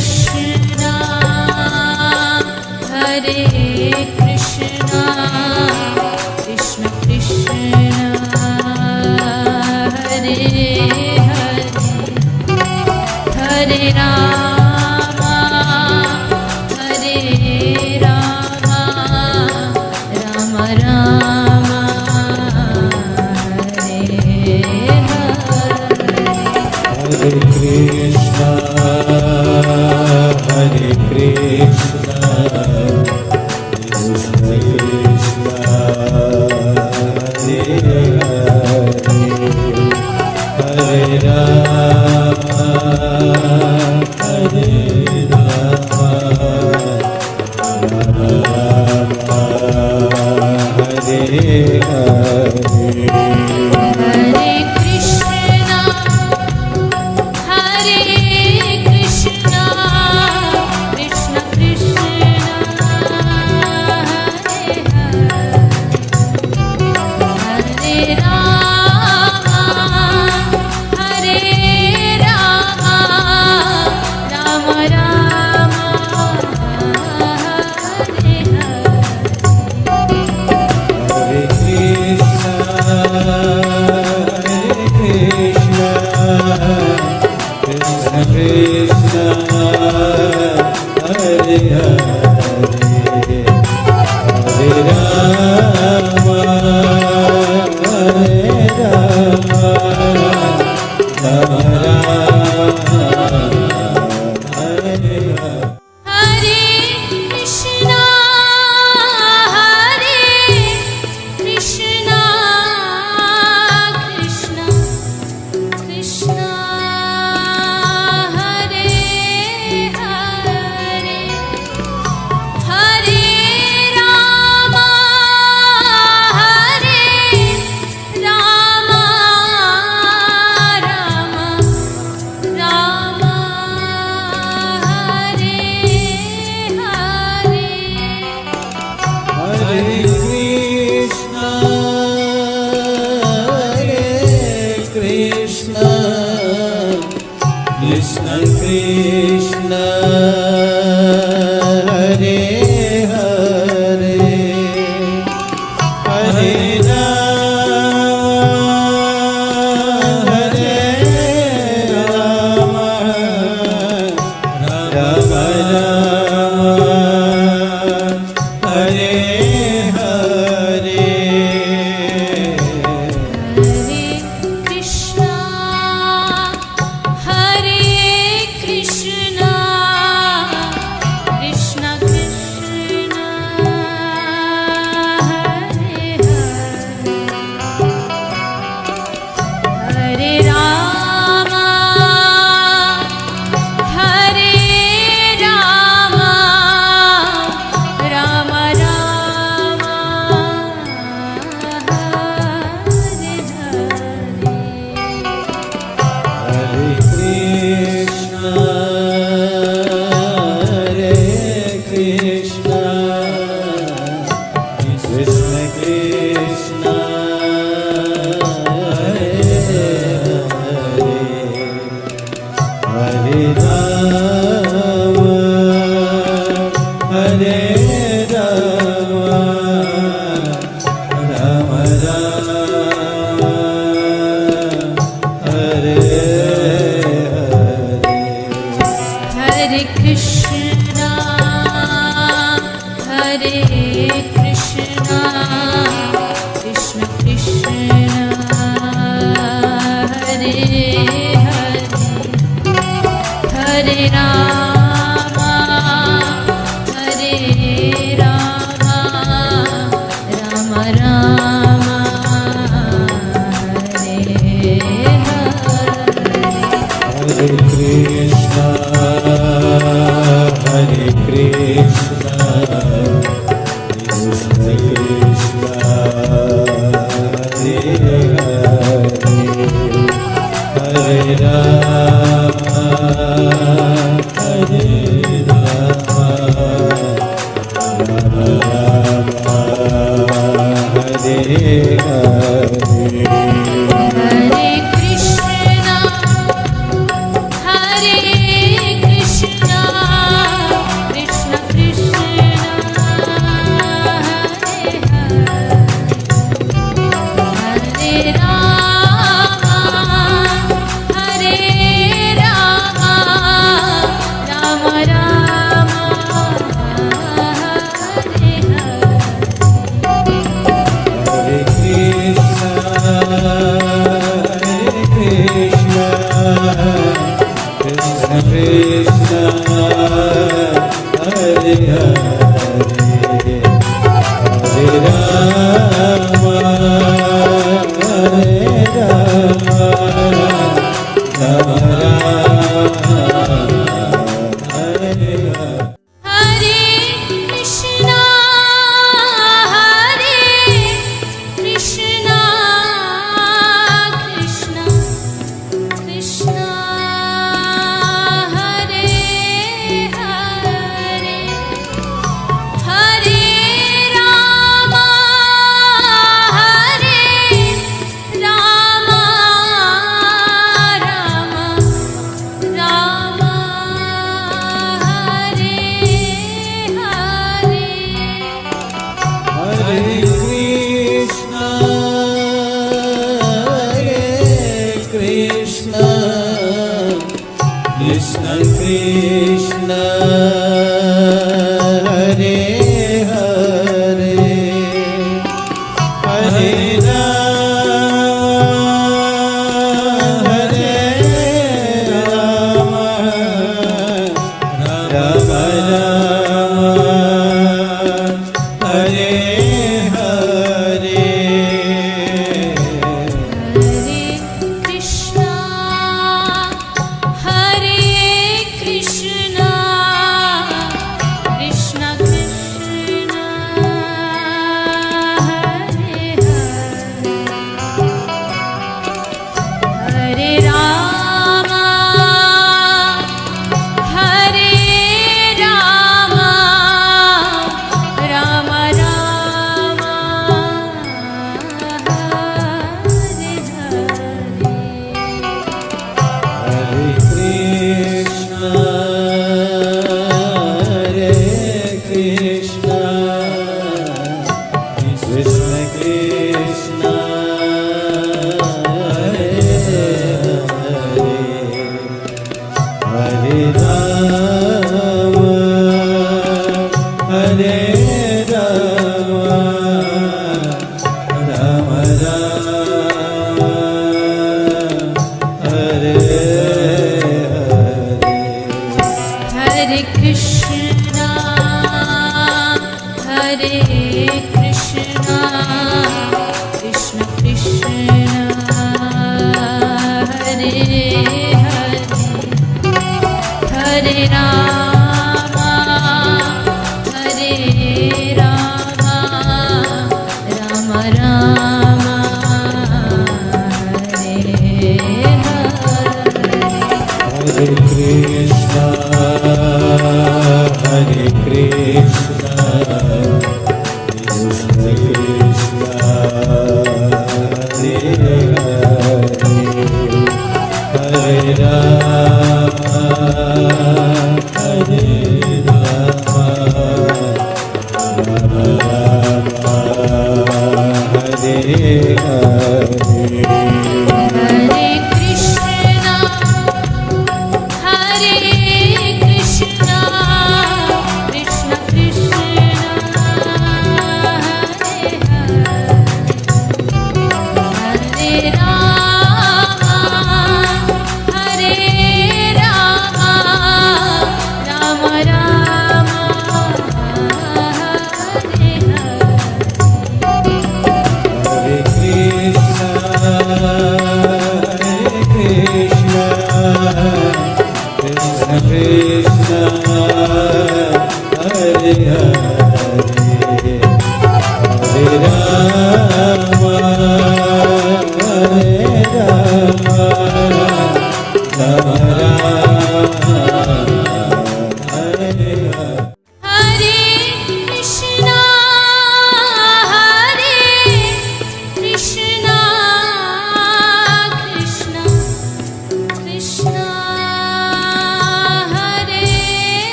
Krishna Hare Krishna Krishna Krishna Hare Hare Hare Rama Hare Rama Rama Rama Hare Hare Hare Krishna Krishna Krishna Hare Hare Hare Rama Hare Rama Rama Rama Hare Hare Hare Krishna Hare Krishna Krishna Krishna Hare Hare Hare Rama Hare Rama Rama Rama Hare Hare Krishna Krishna Krishna Hare Hare Hare Rama Hare Rama Rama Rama Hare Hare Hare Krishna Hare Krishna Krishna Krishna Hare Hare Hare Rama Hare Rama Rama Rama Hare Hare Hare Krishna Krishna Krishna Hare Hare Hare Rama Hare Rama Rama Rama Hare Hare Hare Krishna Hare Krishna Krishna Krishna Hare Hare Hare Rama Hare Rama Rama Rama Hare Hare Krishna Krishna Krishna Krishna Hare Hare Hare Rama Hare Rama Rama Rama Hare Hare Hare Krishna Hare Krishna Krishna Krishna Hare Hare Hare Rama Hare Rama Rama Rama Hare Hare Hare Krishna Krishna Krishna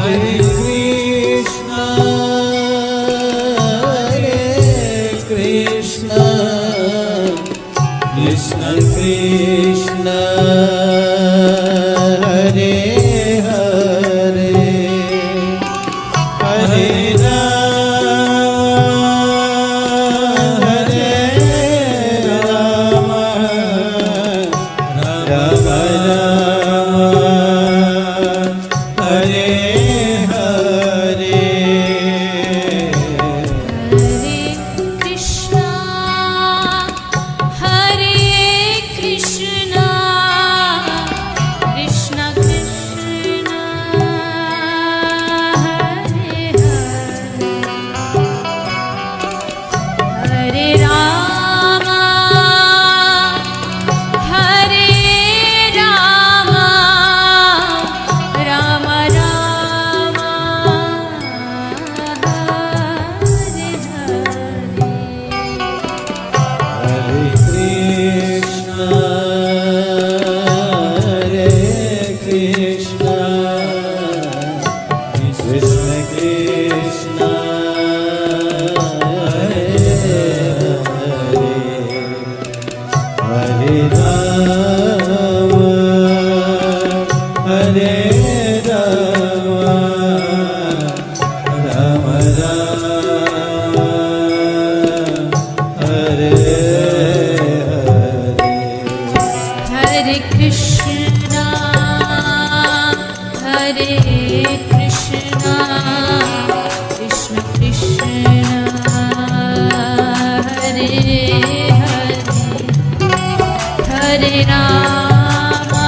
Hare Krishna, Krishna Krishna, Hare Hare, Hare Rama, Hare Rama, Rama Rama, Hare Hare. Hare Krishna, Hare Krishna, Krishna Krishna, Hare Hare, Hare Rama,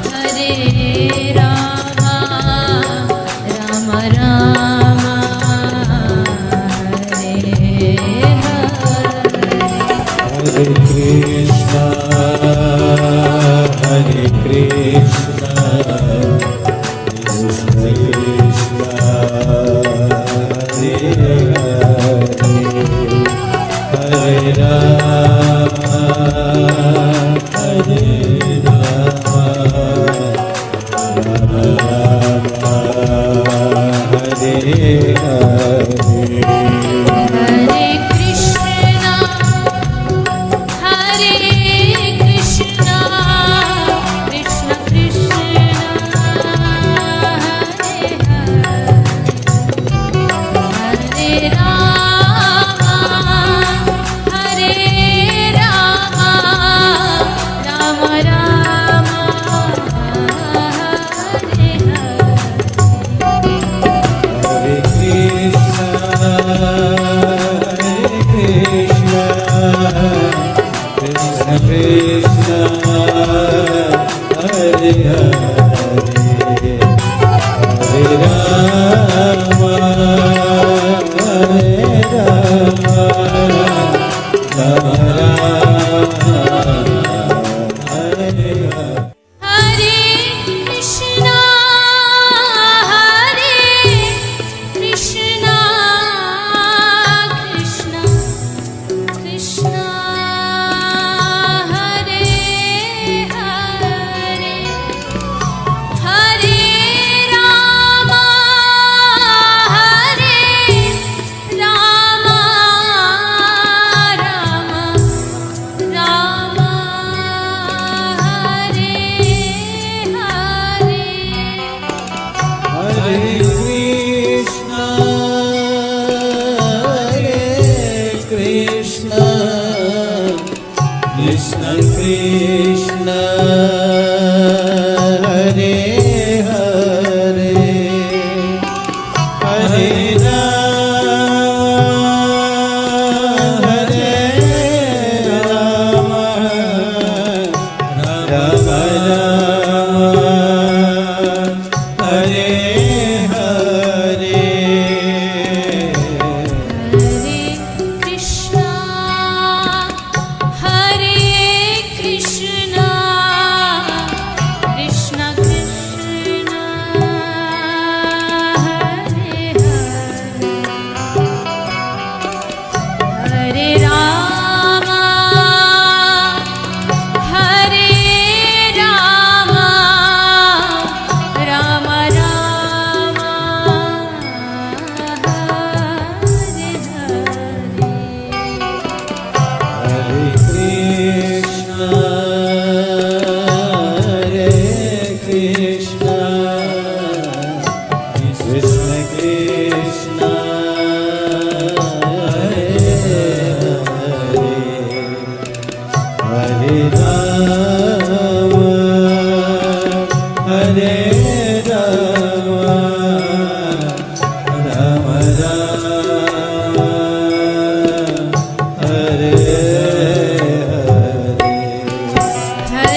Hare Rama, Rama Rama, Hare Rama,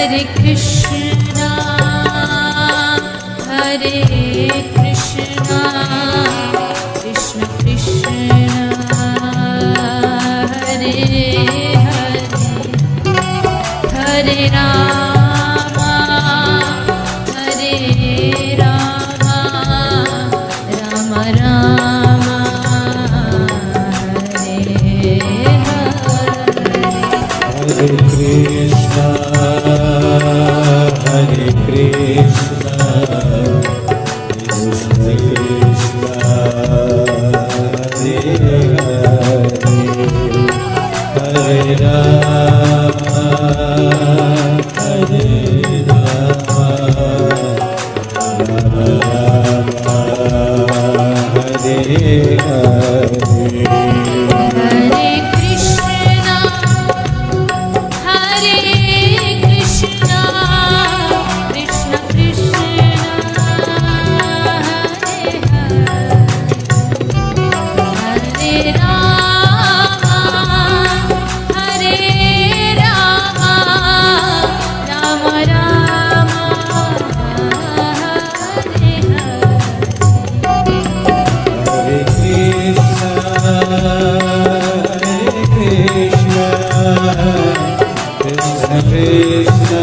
Hare Krishna, Krishna Krishna, Hare Hare, Hare Rama, Rama Rama, Hare Hare. Hare Krishna, Krishna Krishna, Hare Hare, Hare Rama, Hare Rama, Rama Rama, Hare Hare. Hare Krishna, Krishna Krishna, Hare Hare, Hare Rama, Rama Rama, Hare Hare. Hare Krishna, Krishna Krishna,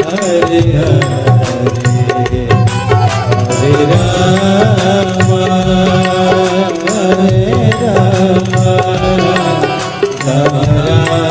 Hare Hare, Hare Rama, Hare Rama, Rama Rama,